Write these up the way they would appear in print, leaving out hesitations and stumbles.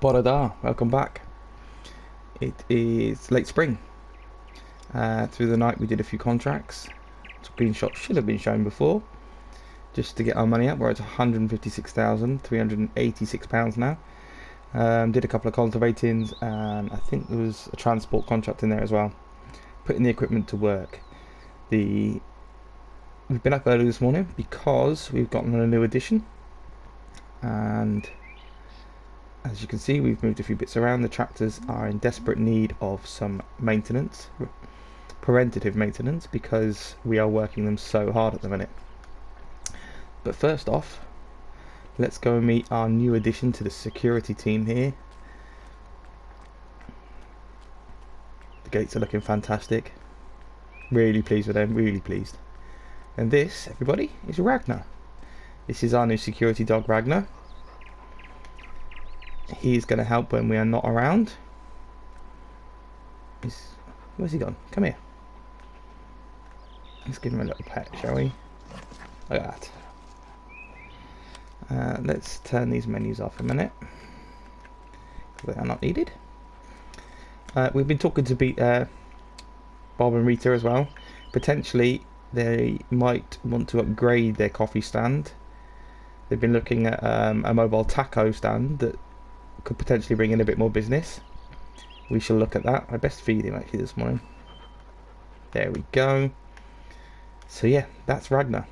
Borada, welcome back. It is late spring. Through the night we did a few contracts. Screenshots should have been shown before, just to get our money up. We're at £156,386 now. Did a couple of cultivatings, and I think there was a transport contract in there as well. Putting the equipment to work. We've been up early this morning because we've gotten a new addition, and as you can see, we've moved a few bits around. The tractors are in desperate need of some maintenance, preventative maintenance, because we are working them so hard at the minute. But first off, let's go and meet our new addition to the security team here. The gates are looking fantastic. Really pleased with them, really pleased. And this, everybody, is Ragnar. This is our new security dog, Ragnar. He's going to help when we are not around. Where's he gone? Come here. Let's give him a little pet, shall we? Look at that. Let's turn these menus off a minute. They are not needed. We've been talking to Bob and Rita as well. Potentially they might want to upgrade their coffee stand. They've been looking at a mobile taco stand that could potentially bring in a bit more business. We shall look at that. I best feed him actually this morning. There we go. So yeah, that's Ragnar.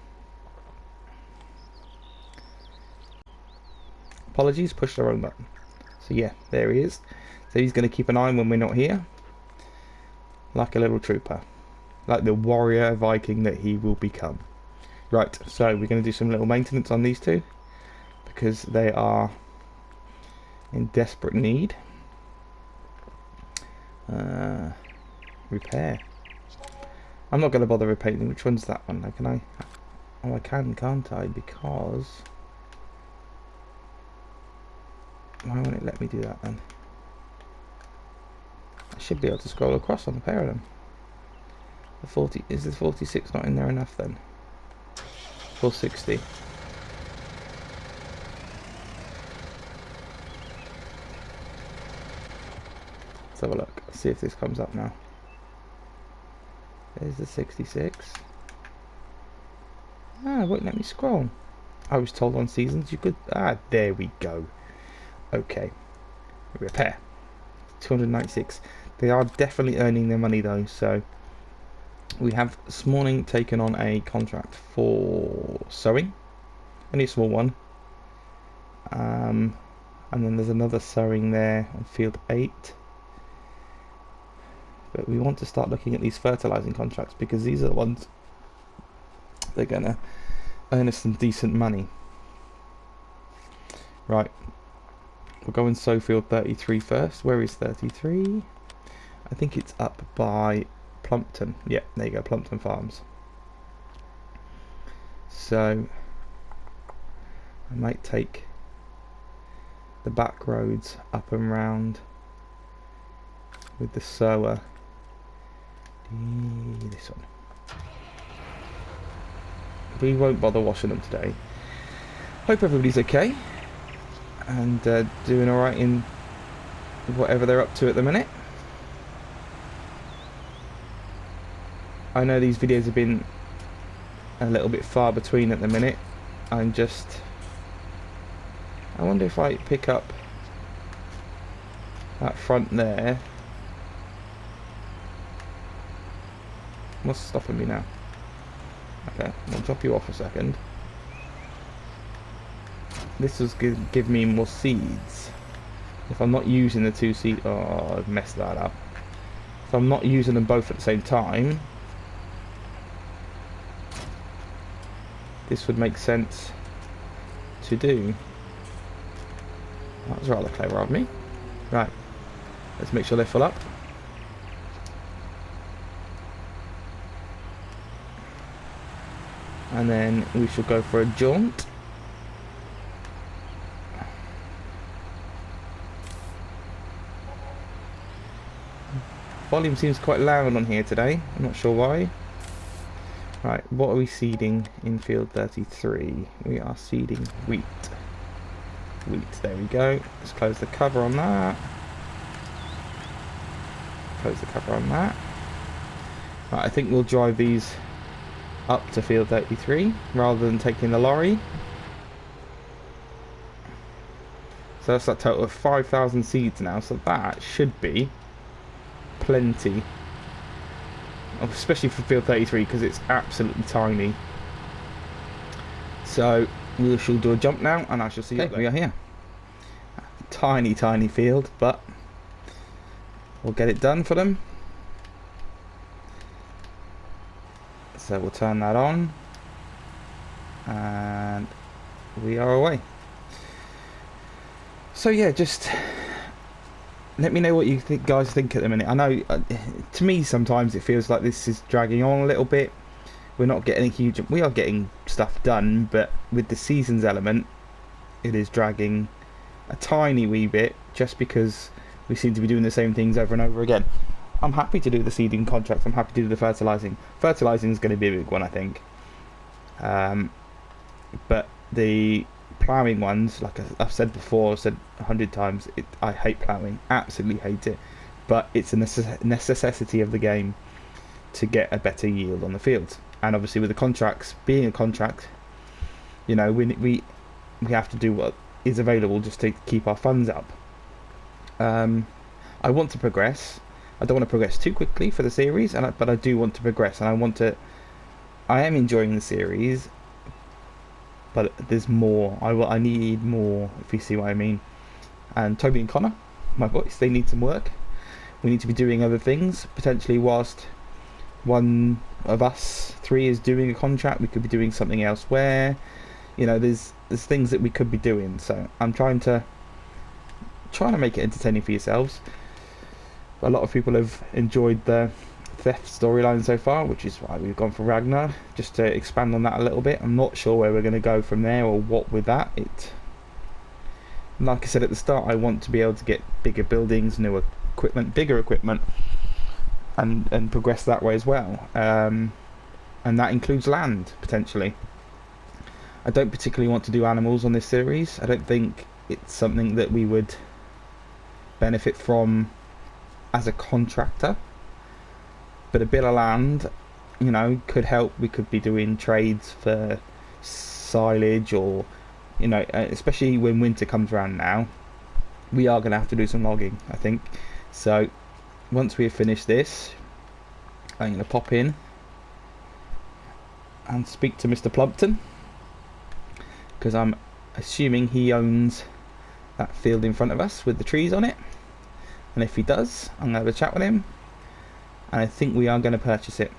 Apologies, pushed the wrong button. So yeah, there he is. So he's going to keep an eye on when we're not here, like a little trooper, like the warrior Viking that he will become. Right, so we're going to do some little maintenance on these two because they are in desperate need. Repair. I'm not going to bother repainting. Which one's that one? Can I? Oh, I can, can't I? Because why won't it let me do that then? I should be able to scroll across on the pair of them. The 40 is the 46 not in there enough then? 460. Let's have a look. Let's see if this comes up now. There's the 66. Ah, it won't let me scroll. I was told on seasons you could. Ah, there we go. Okay. Repair. 296. They are definitely earning their money though, so we have this morning taken on a contract for sewing. Only a small one. And then there's another sewing there on field 8. But we want to start looking at these fertilizing contracts because these are the ones they're gonna earn us some decent money. Right, we'll go and sow field 33 first. Where is 33? I think it's up by Plumpton. Yeah, there you go, Plumpton Farms. So I might take the back roads up and round with the sower. This one. We won't bother washing them today. Hope everybody's okay and doing alright in whatever they're up to at the minute. I know these videos have been a little bit far between at the minute. I wonder if I pick up that front there. What's stopping me now? Okay, I'll drop you off a second. This was give me more seeds. If I'm not using the two seed, oh, I've messed that up. If I'm not using them both at the same time, this would make sense to do. That was rather clever of me. Right, let's make sure they fill up. And then we shall go for a jaunt. Volume seems quite loud on here today. I'm not sure why. Right, what are we seeding in field 33? We are seeding wheat. Sweet, there we go. Let's close the cover on that. Close the cover on that. Right, I think we'll drive these up to field 33 rather than taking the lorry. So that's a total of 5,000 seeds now, so that should be plenty. Especially for field 33 because it's absolutely tiny. So we shall do a jump now and I shall see you up there. We are here. Tiny, tiny field, but we'll get it done for them. So we'll turn that on and we are away. So yeah, just let me know what you guys think at the minute. I know to me sometimes it feels like this is dragging on a little bit. We're not getting a huge, we are getting stuff done, but with the seasons element it is dragging a tiny wee bit just because we seem to be doing the same things over and over again. I'm happy to do the seeding contracts, I'm happy to do the fertilising. Fertilising is going to be a big one, I think. But the ploughing ones, like I've said before, I've said 100 times, I hate ploughing, absolutely hate it. But it's a necessity of the game to get a better yield on the fields. And obviously with the contracts, being a contract, you know, we have to do what is available just to keep our funds up. I want to progress. I don't want to progress too quickly for the series, but I do want to progress, and I am enjoying the series, but there's more. I need more, if you see what I mean. And Toby and Connor, my boys, they need some work. We need to be doing other things, potentially whilst one of us three is doing a contract, we could be doing something elsewhere. You know, there's things that we could be doing, so I'm trying to make it entertaining for yourselves. A lot of people have enjoyed the theft storyline so far, which is why we've gone for Ragnar, just to expand on that a little bit. I'm not sure where we're going to go from there or what with that. Like I said at the start, I want to be able to get bigger buildings, newer equipment, bigger equipment, and progress that way as well. And that includes land, potentially. I don't particularly want to do animals on this series. I don't think it's something that we would benefit from as a contractor, but a bit of land, you know, could help. We could be doing trades for silage, or, you know, especially when winter comes around now, we are going to have to do some logging, I think. So once we have finished this, I'm going to pop in and speak to Mr. Plumpton, because I'm assuming he owns that field in front of us with the trees on it. And if he does, I'm going to have a chat with him, and I think we are going to purchase it.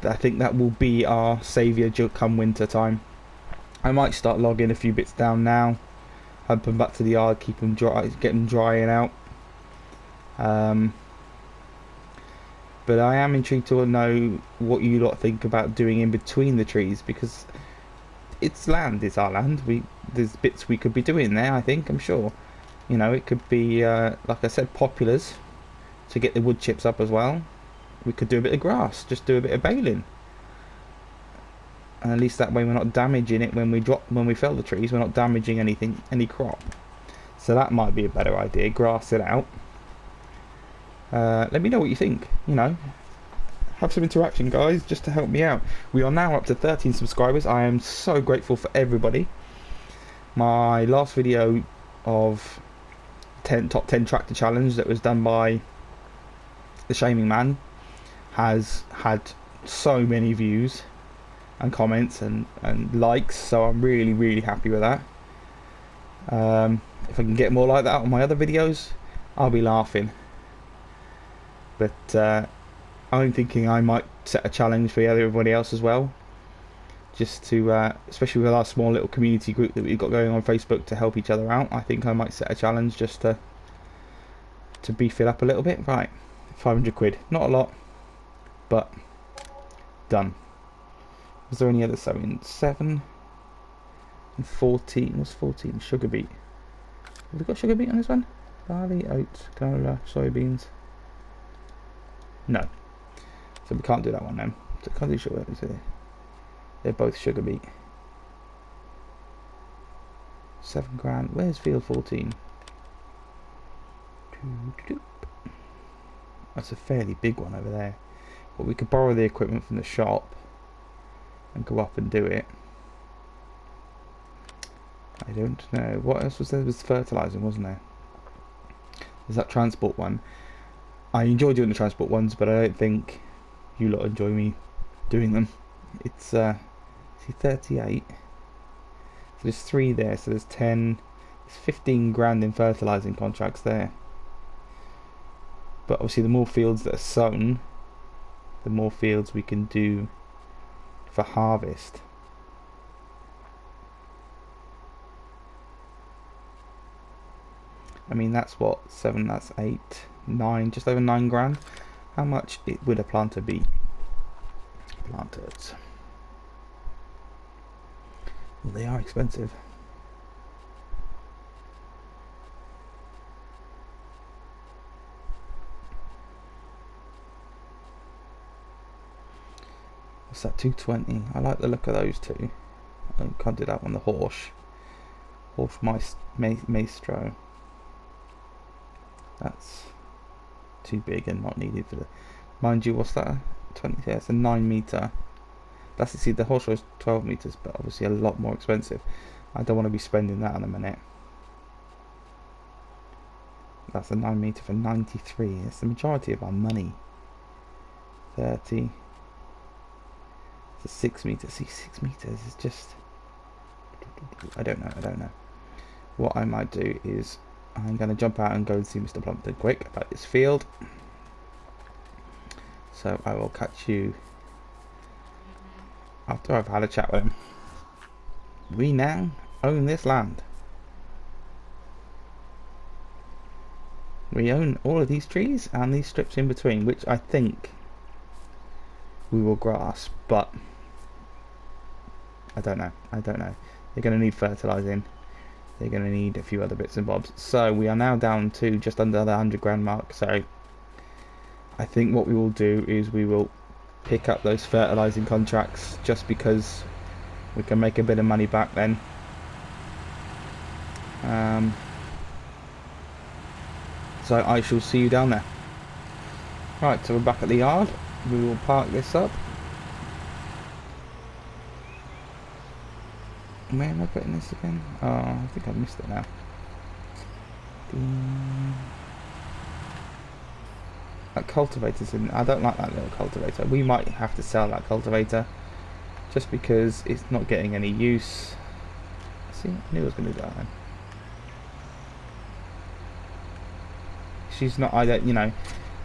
I think that will be our saviour come winter time. I might start logging a few bits down now, hump them back to the yard, keep them dry, get them drying out. But I am intrigued to know what you lot think about doing in between the trees, because it's land, it's our land. There's bits we could be doing there, I think, I'm sure. You know, it could be, like I said, poplars to get the wood chips up as well. We could do a bit of grass, just do a bit of baling. And at least that way we're not damaging it when we fell the trees, we're not damaging anything, any crop. So that might be a better idea, grass it out. Let me know what you think, you know. Have some interaction, guys, just to help me out. We are now up to 13 subscribers. I am so grateful for everybody. My last video of top 10 tractor challenge that was done by the Shaming Man has had so many views and comments and likes, so I'm really happy with that. If I can get more like that on my other videos, I'll be laughing. But I'm thinking I might set a challenge for everybody else as well, just to, especially with our small little community group that we've got going on Facebook to help each other out. I think I might set a challenge just to beef it up a little bit. Right, 500 quid, not a lot, but done. Was there any other sewing? 7 and 14. What's 14? Sugar beet. Have we got sugar beet on this one? Barley, oats, canola, soybeans. No. So we can't do that one then. So can't do sugar beet. They're both sugar beet. 7 grand. Where's field 14? That's a fairly big one over there. But we could borrow the equipment from the shop and go up and do it. I don't know. What else was there? There was fertilising, wasn't there? There's that transport one. I enjoy doing the transport ones, but I don't think you lot enjoy me doing them. It's see 38. So there's 3 there, so there's 10. There's 15 grand in fertilising contracts there. But obviously the more fields that are sown, the more fields we can do for harvest. I mean, that's what, 7, that's 8, 9, just over 9 grand. How much would a planter be? Planters. Well, they are expensive. What's that, 220? I like the look of those two. I can't do that one, the Horse Maestro. That's too big and not needed for the... Mind you, what's that? 20, yeah, it's a 9 metre. That's, see, the Horse is 12 metres, but obviously a lot more expensive. I don't want to be spending that in a minute. That's a 9 metre for 93. It's the majority of our money. 30. It's a 6 metre. See, 6 metres is just... I don't know. What I might do is I'm going to jump out and go and see Mr. Plumpton quick about this field. So I will catch you after I've had a chat with him. We now own this land. We own all of these trees and these strips in between, which I think we will grass, but I don't know. They're going to need fertilising. They're going to need a few other bits and bobs. So we are now down to just under the 100 grand mark. So I think what we will do is we will pick up those fertilising contracts, just because we can make a bit of money back then. So I shall see you down there. Right, so we're back at the yard. We will park this up. Where am I putting this again? Oh, I think I've missed it now. That cultivator's in. I don't like that little cultivator. We might have to sell that cultivator just because it's not getting any use. See, I knew I was going to do that then. She's not. I don't. You know,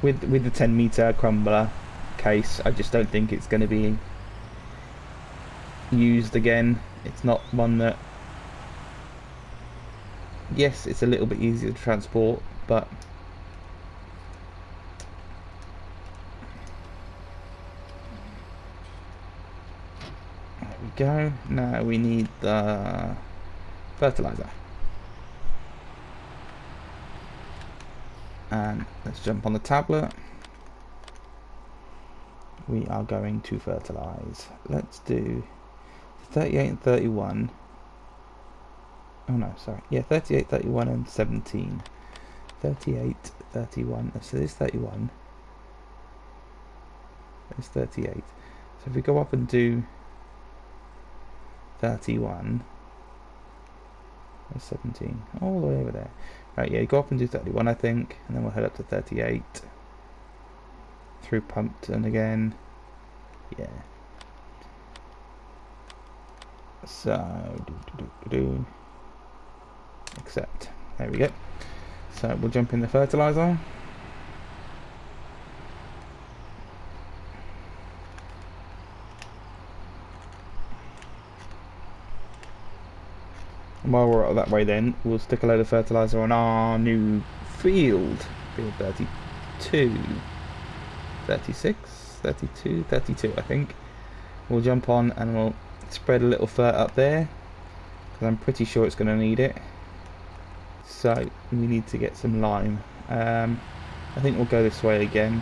with the 10 meter crumbler case, I just don't think it's going to be used again. It's not one that, yes, it's a little bit easier to transport, but there we go. Now we need the fertilizer, and let's jump on the tablet. We are going to fertilize. Let's do 38 and 31. Oh no, sorry. Yeah, 38, 31 and 17. 38, 31. So there's 31. There's 38. So if we go up and do 31, there's 17. All the way over there. Right, yeah, you go up and do 31, I think. And then we'll head up to 38. Through Pumpton again. Yeah. So, accept. There we go. So we'll jump in the fertilizer. And while we're up that way, then we'll stick a load of fertilizer on our new field. Field 32, 36, 32, 32, I think. We'll jump on and we'll spread a little fert up there, because I'm pretty sure it's going to need it. So we need to get some lime. I think we'll go this way again.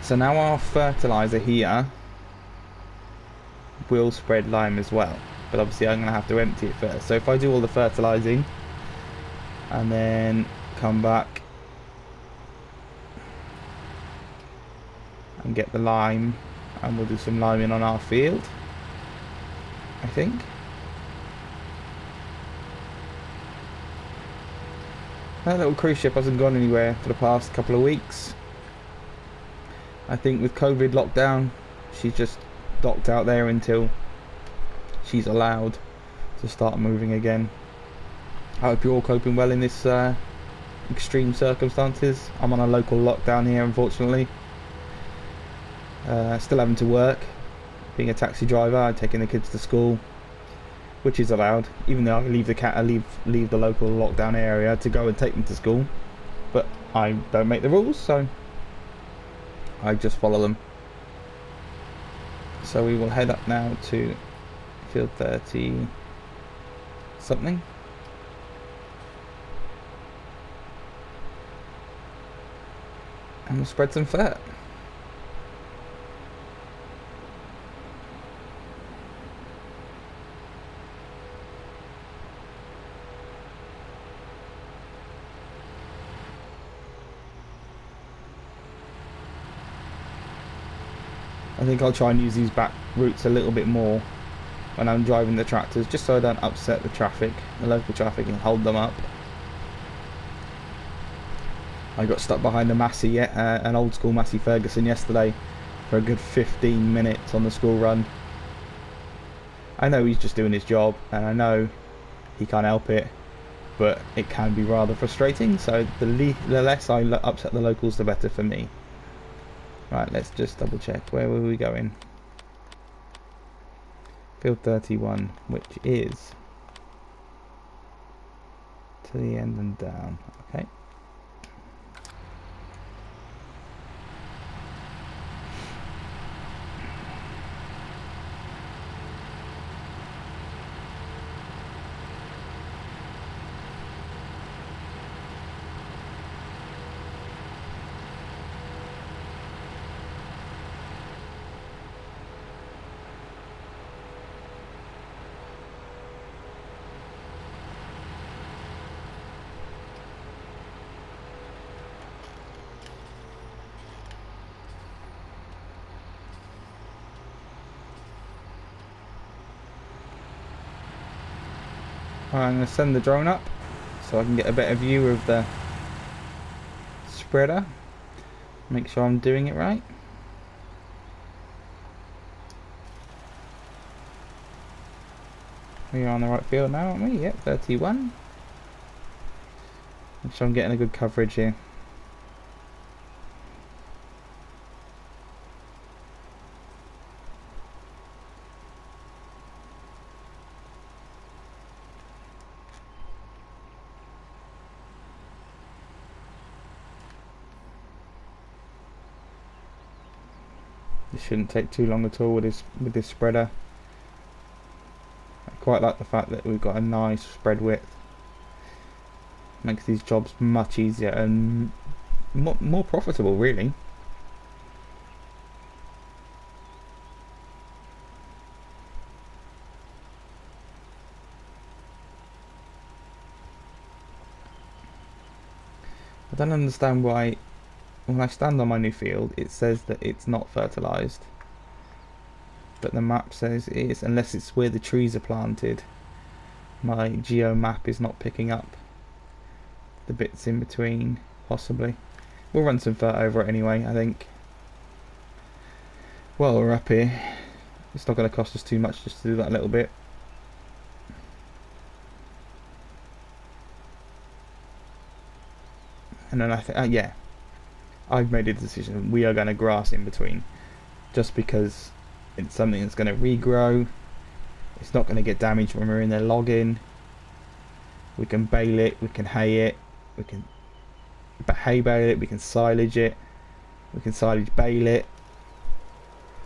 So now our fertilizer here will spread lime as well. but obviously I'm going to have to empty it first. So if I do all the fertilising and then come back and get the lime, and we'll do some liming on our field, I think. That little cruise ship hasn't gone anywhere for the past couple of weeks. I think with COVID lockdown, she's just docked out there until she's allowed to start moving again. I hope you're all coping well in this extreme circumstances. I'm on a local lockdown here, unfortunately. Still having to work, being a taxi driver, taking the kids to school, which is allowed, even though I leave the local lockdown area to go and take them to school, but I don't make the rules, so I just follow them. So we will head up now to field 30 something, and we'll spread some fert. I think I'll try and use these back routes a little bit more when I'm driving the tractors, just so I don't upset the traffic, the local traffic, and hold them up. I got stuck behind a Massey, an old school Massey Ferguson yesterday for a good 15 minutes on the school run. I know he's just doing his job, and I know he can't help it, but it can be rather frustrating, so the less I upset the locals, the better for me. Right, let's just double check. Where were we going? Field 31, which is to the end and down. Okay. Alright, I'm going to send the drone up so I can get a better view of the spreader. Make sure I'm doing it right. We are on the right field now, aren't we? Yep, 31. Make sure I'm getting a good coverage here. This shouldn't take too long at all with this spreader. I quite like the fact that we've got a nice spread width. Makes these jobs much easier and more profitable, really. I don't understand why when I stand on my new field it says that it's not fertilised, but the map says it is, unless it's where the trees are planted. My geo map is not picking up the bits in between, possibly. We'll run some fert over it anyway, I think. Well, we're up here. It's not going to cost us too much just to do that little bit. And then I think, yeah, I've made a decision. We are going to grass in between, just because it's something that's going to regrow. It's not going to get damaged when we're in there logging. We can bale it, we can hay it, we can hay bale it, we can silage it, we can silage bale it.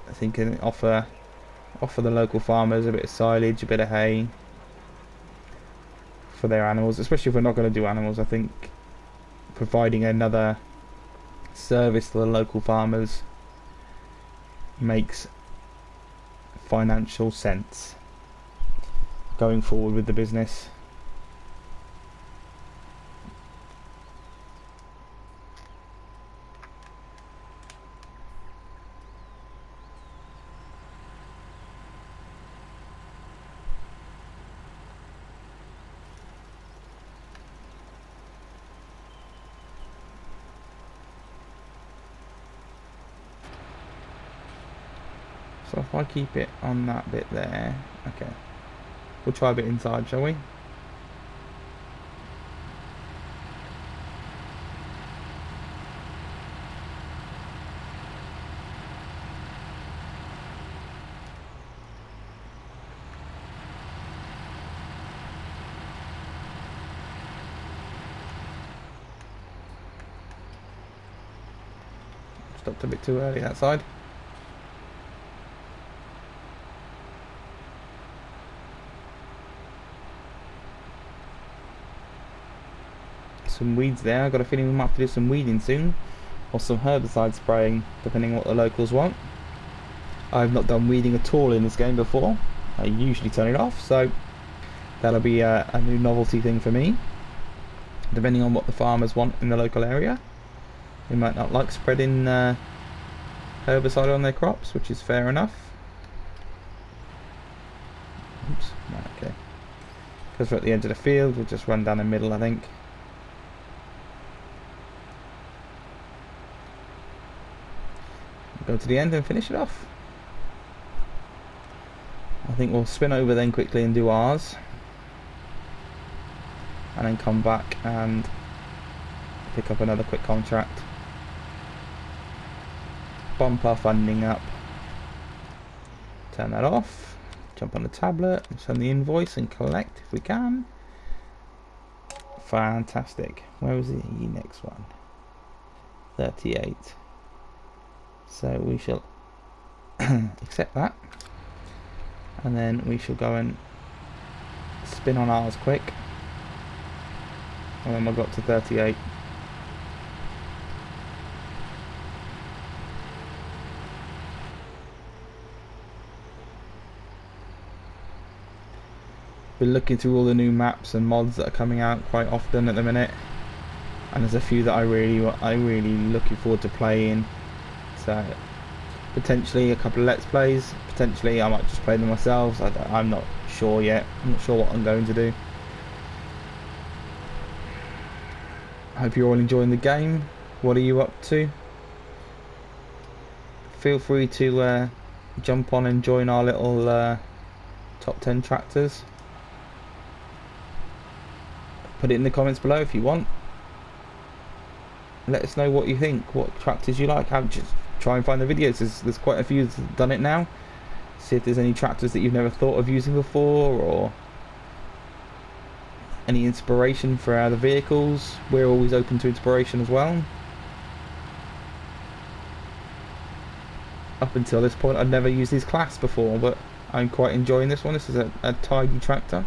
I think can offer the local farmers a bit of silage, a bit of hay for their animals, especially if we're not going to do animals. I think providing another service to the local farmers makes financial sense. going forward with the business. So if I keep it on that bit there, okay. We'll try a bit inside, shall we? Stopped a bit too early that side. Some weeds there. I've got a feeling we might have to do some weeding soon, or some herbicide spraying, depending on what the locals want. I've not done weeding at all in this game before. I usually turn it off, so that'll be a new novelty thing for me. Depending on what the farmers want in the local area, they might not like spreading herbicide on their crops, which is fair enough. Oops, right, okay. Because we're at the edge of the field, we'll just run down the middle, I think. Go to the end and finish it off. I think we'll spin over then quickly and do ours, and then come back and pick up another quick contract. Bump our funding up. Turn that off. Jump on the tablet and send the invoice and collect if we can. Fantastic. Where was the next one? 38. So we shall accept that, and then we shall go and spin on ours quick, and then we'll go up to 38. Been looking through all the new maps and mods that are coming out quite often at the minute, and there's a few that I really looking forward to playing. So potentially a couple of let's plays, potentially I might just play them myself. I'm not sure yet. I'm not sure what I'm going to do. I hope you're all enjoying the game. What are you up to? Feel free to jump on and join our little top 10 tractors. Put it in the comments below if you want. Let us know what you think, what tractors you like. Just try and find the videos. There's quite a few that done it now. See if there's any tractors that you've never thought of using before, or any inspiration for other vehicles. We're always open to inspiration as well. Up until this point I'd never used this class before, but I'm quite enjoying this one. This is a tidy tractor.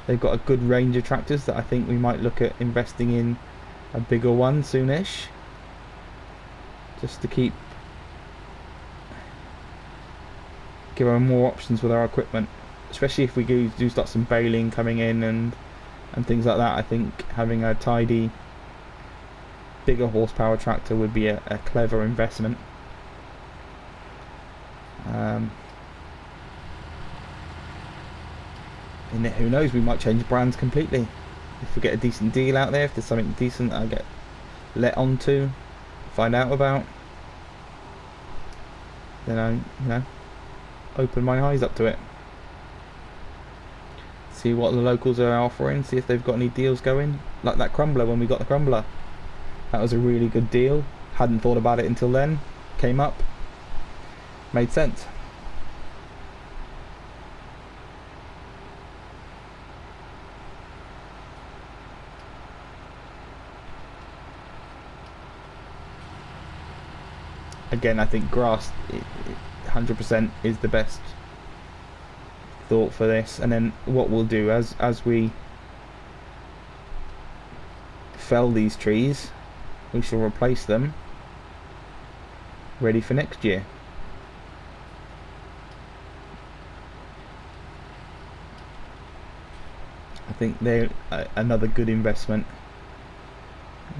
They've got a good range of tractors that I think we might look at investing in a bigger one soonish, just to give her more options with our equipment, especially if we do start some baling coming in and things like that. I think having a tidy, bigger horsepower tractor would be a clever investment. And who knows, we might change brands completely if we get a decent deal out there. If there's something decent that I get let onto, find out about, then I open my eyes up to it, see what the locals are offering, see if they've got any deals going, like that crumbler. When we got the crumbler, that was a really good deal. Hadn't thought about it until then. Came up, made sense. Again, I think grass 100% is the best thought for this. And then what we'll do as we fell these trees, we shall replace them ready for next year. think they're another good investment.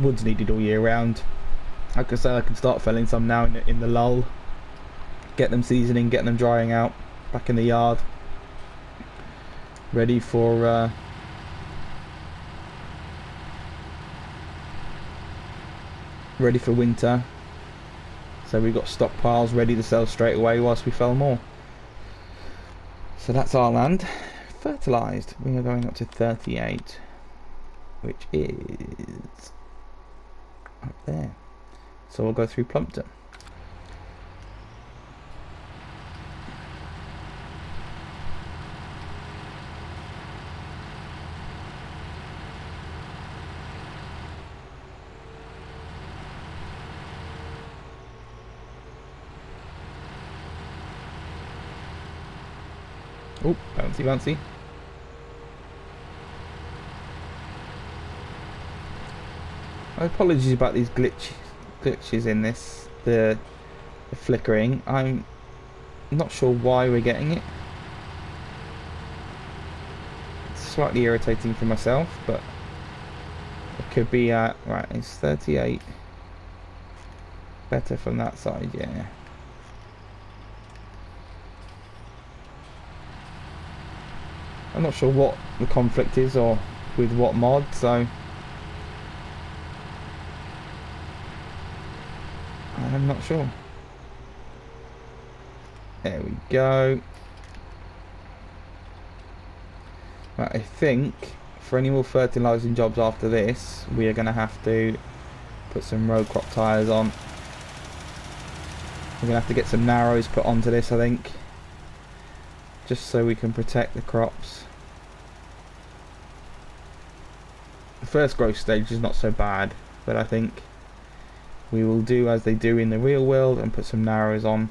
Wood's needed all year round. Like I say, I can start felling some now in the lull, get them seasoning, get them drying out back in the yard, ready for winter. So we've got stockpiles ready to sell straight away whilst we fell more. So that's our land fertilised. We are going up to 38, which is up there. So we'll go through Plumpton. Oh, bouncy, bouncy. Apologies about these glitches in this, the flickering. I'm not sure why we're getting it. It's slightly irritating for myself, but it could be right, it's 38. Better from that side, yeah. I'm not sure what the conflict is or with what mod, so I'm not sure. There we go. Right, I think for any more fertilising jobs after this, we are going to have to put some row crop tyres on. We're going to have to get some narrows put onto this, I think, just so we can protect the crops. The first growth stage is not so bad, but I think we will do as they do in the real world and put some narrows on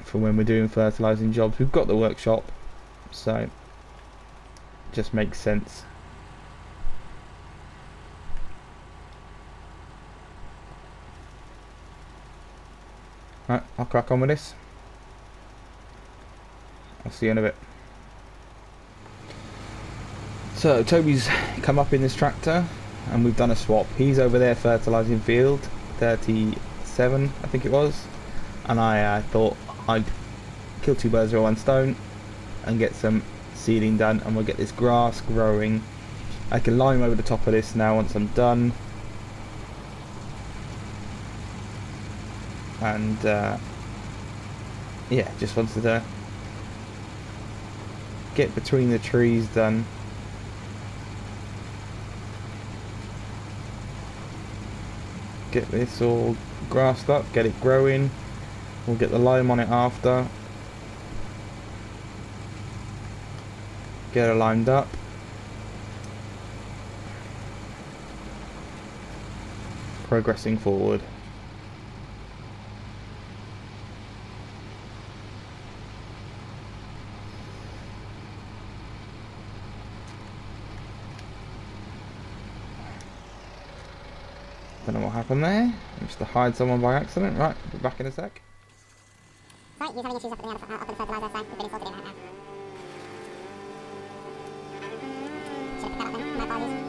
for when we're doing fertilising jobs. We've got the workshop, so it just makes sense. Right, I'll crack on with this. I'll see you in a bit. So Toby's come up in this tractor and we've done a swap. He's over there fertilising field 37, I think it was, and I thought I'd kill two birds with one stone and get some seeding done, and we'll get this grass growing. I can lime over the top of this now once I'm done, and yeah, just wanted to get between the trees done. Get this all grassed up, get it growing. We'll get the lime on it after. Get it limed up. Progressing forward. Don't know what happened there. I must have hired someone by accident. Right, be back in a sec. Right, he's having issues up at the fertiliser site. We've been installed in right now. Should have picked that up then. My apologies.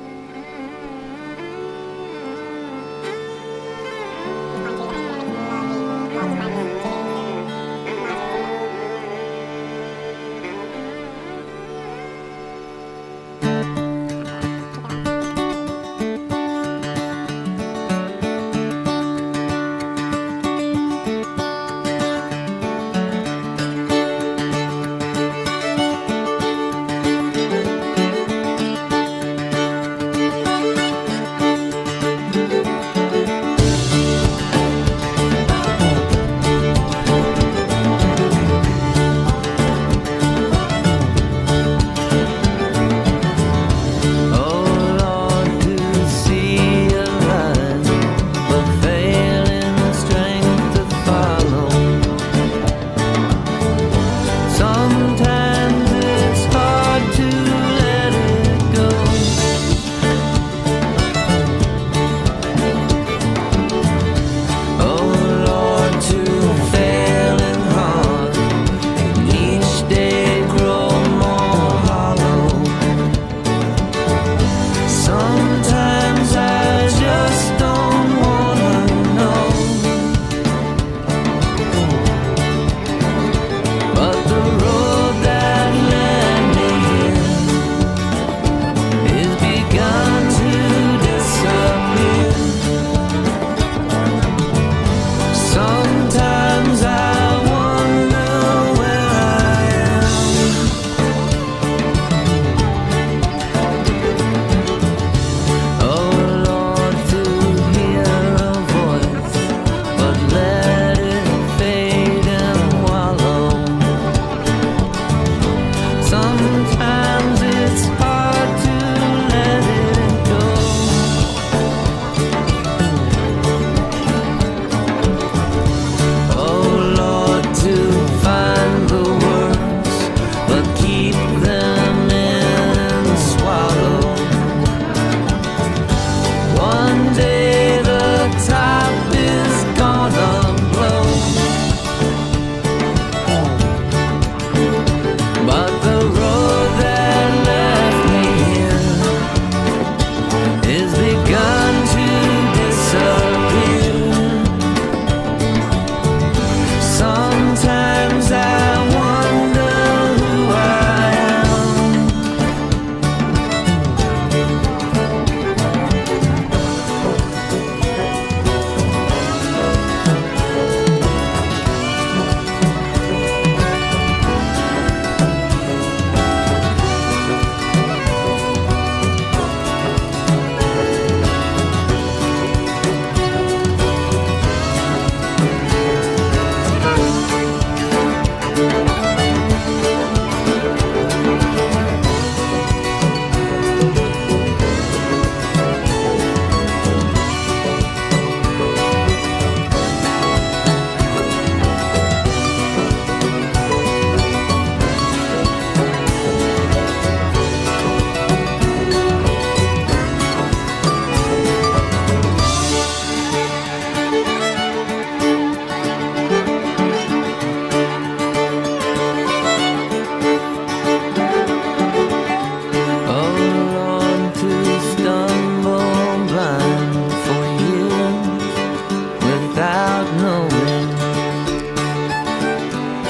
without knowing.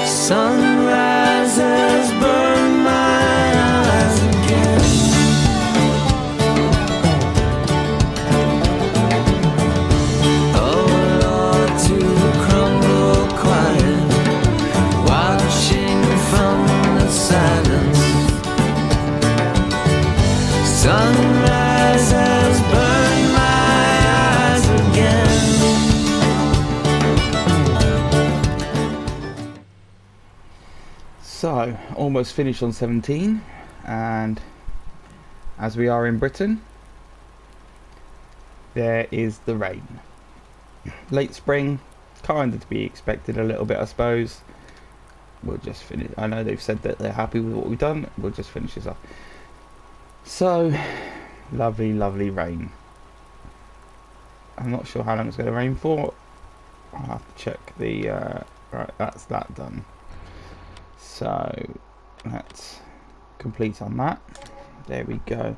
Sunrises burn my eyes again. Oh Lord, to crumble quiet, watching from the silence. Sunrises burn my eyes again. So, almost finished on 17, and as we are in Britain, there is the rain. Late spring, kind of to be expected a little bit, I suppose. We'll just finish. I know they've said that they're happy with what we've done. We'll just finish this off. So, lovely, lovely rain. I'm not sure how long it's going to rain for. I'll have to check the... right, that's that done. So, let's complete on that. There we go.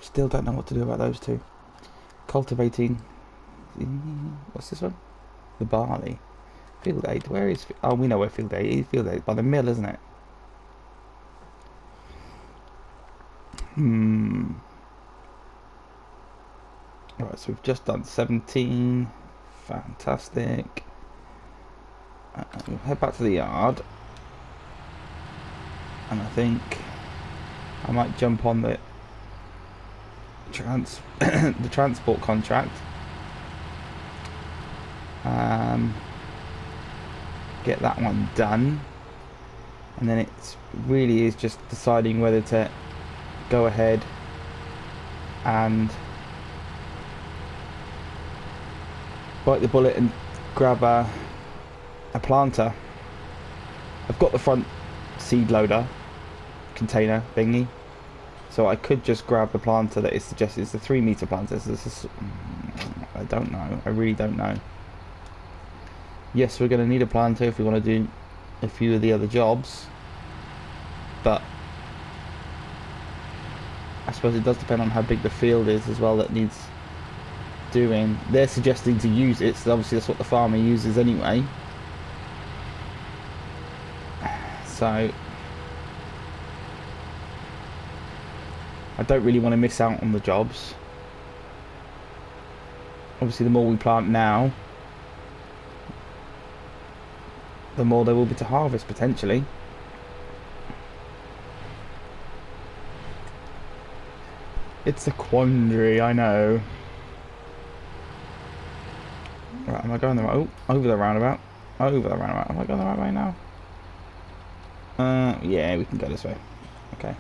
Still don't know what to do about those two. Cultivating. What's this one? The barley. Field 8. Where is... Oh, we know where Field 8 is. Field 8 by the mill, isn't it? Right, so we've just done 17. Fantastic. We'll head back to the yard. And I think I might jump on the the transport contract. Get that one done, and then it's really is just deciding whether to go ahead and bite the bullet and grab a planter. I've got the front seed loader container thingy, so I could just grab the planter that is suggested. It's the 3 meter planter. This is, I don't know. I really don't know. Yes, we're going to need a planter if we want to do a few of the other jobs, but I suppose it does depend on how big the field is as well that needs doing. They're suggesting to use it, so obviously that's what the farmer uses anyway. So I don't really want to miss out on the jobs. Obviously the more we plant now, the more there will be to harvest potentially. It's a quandary, I know. Right, am I going the right? Oh, over the roundabout. Over the roundabout. Am I going the right way now? Yeah, we can go this way. Okay.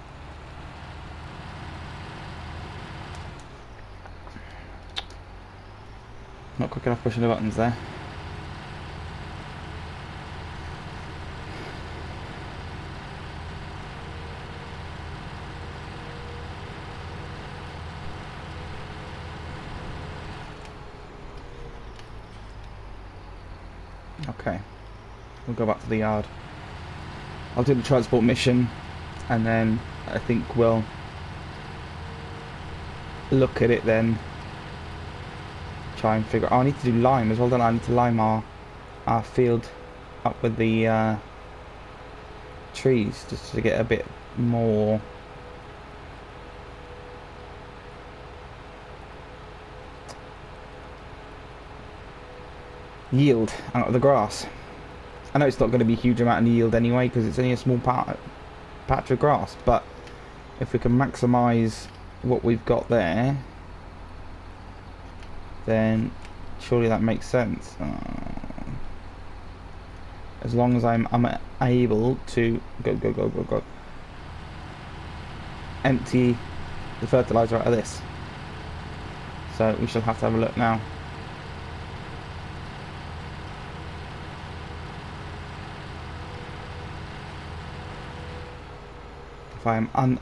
Not quick enough pushing the buttons there. Okay, we'll go back to the yard. I'll do the transport mission, and then I think we'll look at it then. Try and figure. Oh, I need to do lime as well. Don't I? I need to lime our field up with the trees just to get a bit more yield out of the grass. I know it's not going to be a huge amount of yield anyway because it's only a small patch of grass, but if we can maximise what we've got there, then surely that makes sense. As long as I'm able to go empty the fertiliser out of this. So we shall have to have a look now.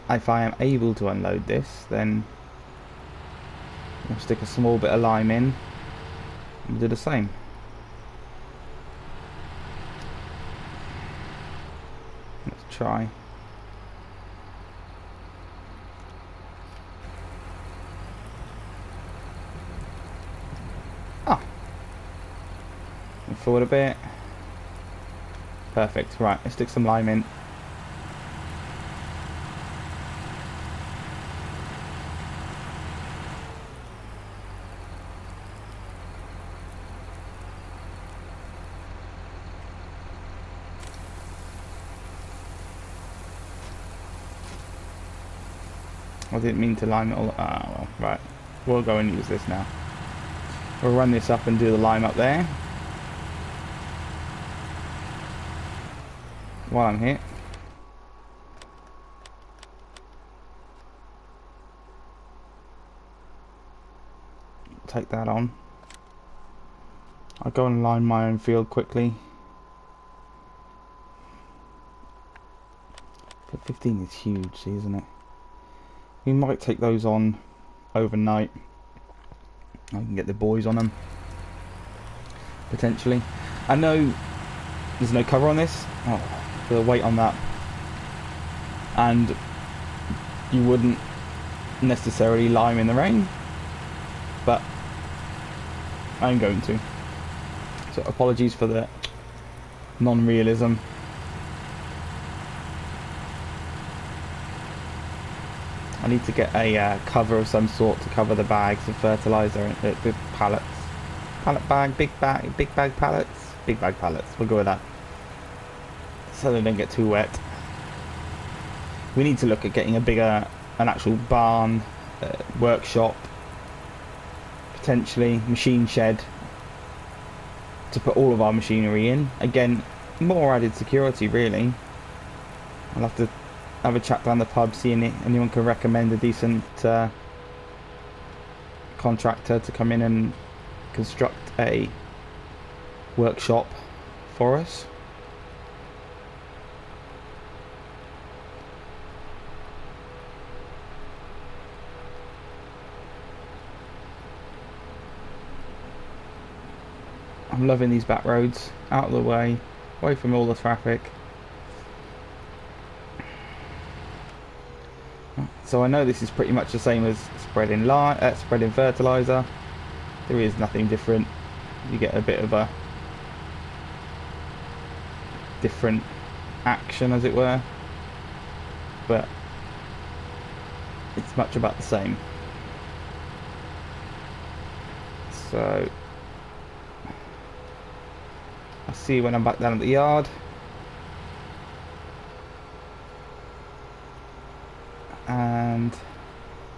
If I am able to unload this, then we'll stick a small bit of lime in and do the same. Let's try. forward a bit. Perfect. Right, let's stick some lime in. I didn't mean to lime it all. Ah, well, right. We'll go and use this now. We'll run this up and do the lime up there. While I'm here. Take that on. I'll go and line my own field quickly. But 15 is huge, isn't it? We might take those on overnight. I can get the boys on them. Potentially. I know there's no cover on this. Oh, the weight on that. And you wouldn't necessarily lime in the rain. But I'm going to. So apologies for the non-realism. I need to get a cover of some sort to cover the bags of fertilizer and the pallets. Pallet bag, big bag pallets. Big bag pallets, we'll go with that. So they don't get too wet. We need to look at getting an actual barn, workshop, potentially machine shed to put all of our machinery in. Again, more added security really. I'll have to have a chat down the pub, see if anyone can recommend a decent contractor to come in and construct a workshop for us. I'm loving these back roads, out of the way, away from all the traffic. So I know this is pretty much the same as spreading fertilizer. There is nothing different. You get a bit of a different action, as it were, but it's much about the same. So I'll see you when I'm back down at the yard. And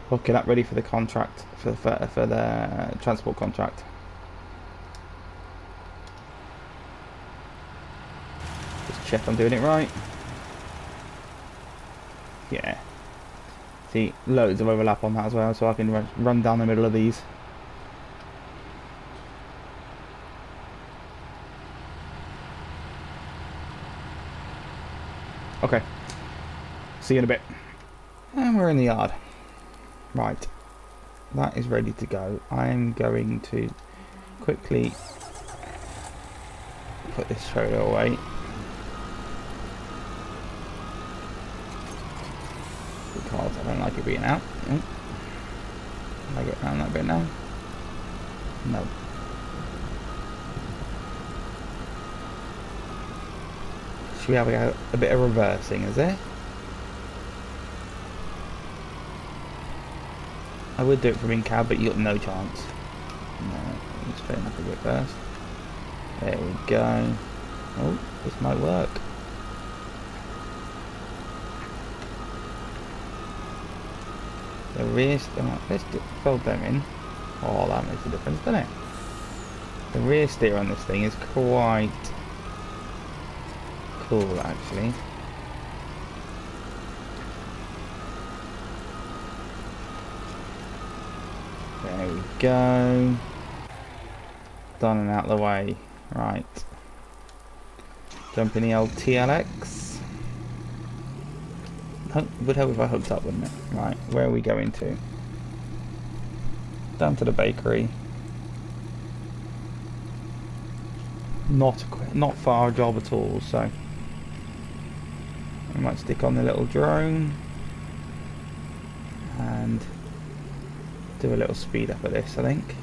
hooking up ready for the contract, for the transport contract. Just check I'm doing it right. Yeah. See, loads of overlap on that as well, so I can run down the middle of these. Okay. See you in a bit. And we're in the yard. Right. That is ready to go. I'm going to quickly put this trailer away. Because I don't like it being out. Can I get around that bit now? No. Should we have a bit of reversing, is it? I would do it from in cab, but you got no chance. No, let's spin up a bit first. There we go. Oh, this might work. The rear steer, let's fold them in. Oh, that makes a difference, doesn't it? The rear steer on this thing is quite cool, actually. There we go. Done and out of the way. Right. Jump in the old TLX. Would help if I hooked up, wouldn't it? Right, where are we going to? Down to the bakery. Not far a job at all, so I might stick on the little drone and do a little speed up of this, I think.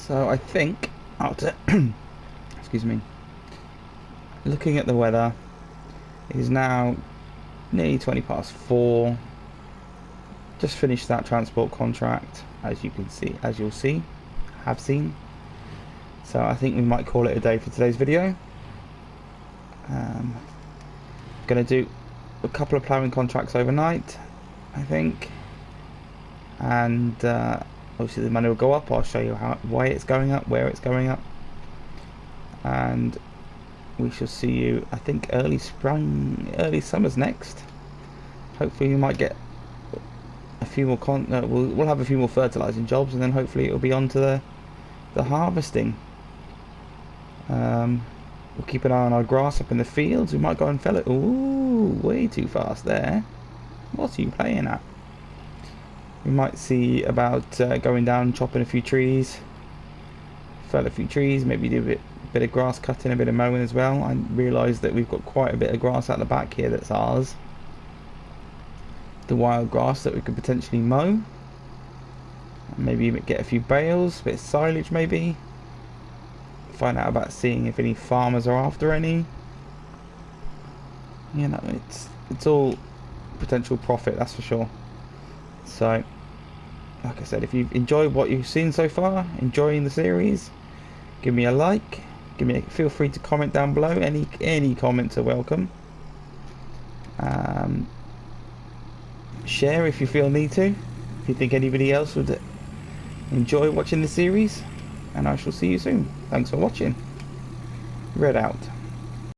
So I think after excuse me, looking at the weather, it is now nearly 20 past 4. Just finished that transport contract, as you can see, as you'll see, have seen. So I think we might call it a day for today's video. Going to do a couple of ploughing contracts overnight, I think, and obviously the money will go up. I'll show you why it's going up, where it's going up, and we shall see you, I think, early spring, early summers next. Hopefully we might get a few more we'll have a few more fertilizing jobs, and then hopefully it'll be on to the harvesting. We'll keep an eye on our grass up in the fields. We might go and fell it. Ooh, way too fast there. What are you playing at? We might see about going down and chopping a few trees, fell a few trees, maybe do a bit of grass cutting, a bit of mowing as well. I realise that we've got quite a bit of grass at the back here that's ours. The wild grass that we could potentially mow. Maybe get a few bales, a bit of silage maybe. Find out about seeing if any farmers are after any. You know, it's all potential profit, that's for sure. So, like I said, if you've enjoyed what you've seen so far, enjoying the series, give me a like. Feel free to comment down below. Any comments are welcome. Share if you feel need to. If you think anybody else would enjoy watching the series, and I shall see you soon. Thanks for watching. Red out.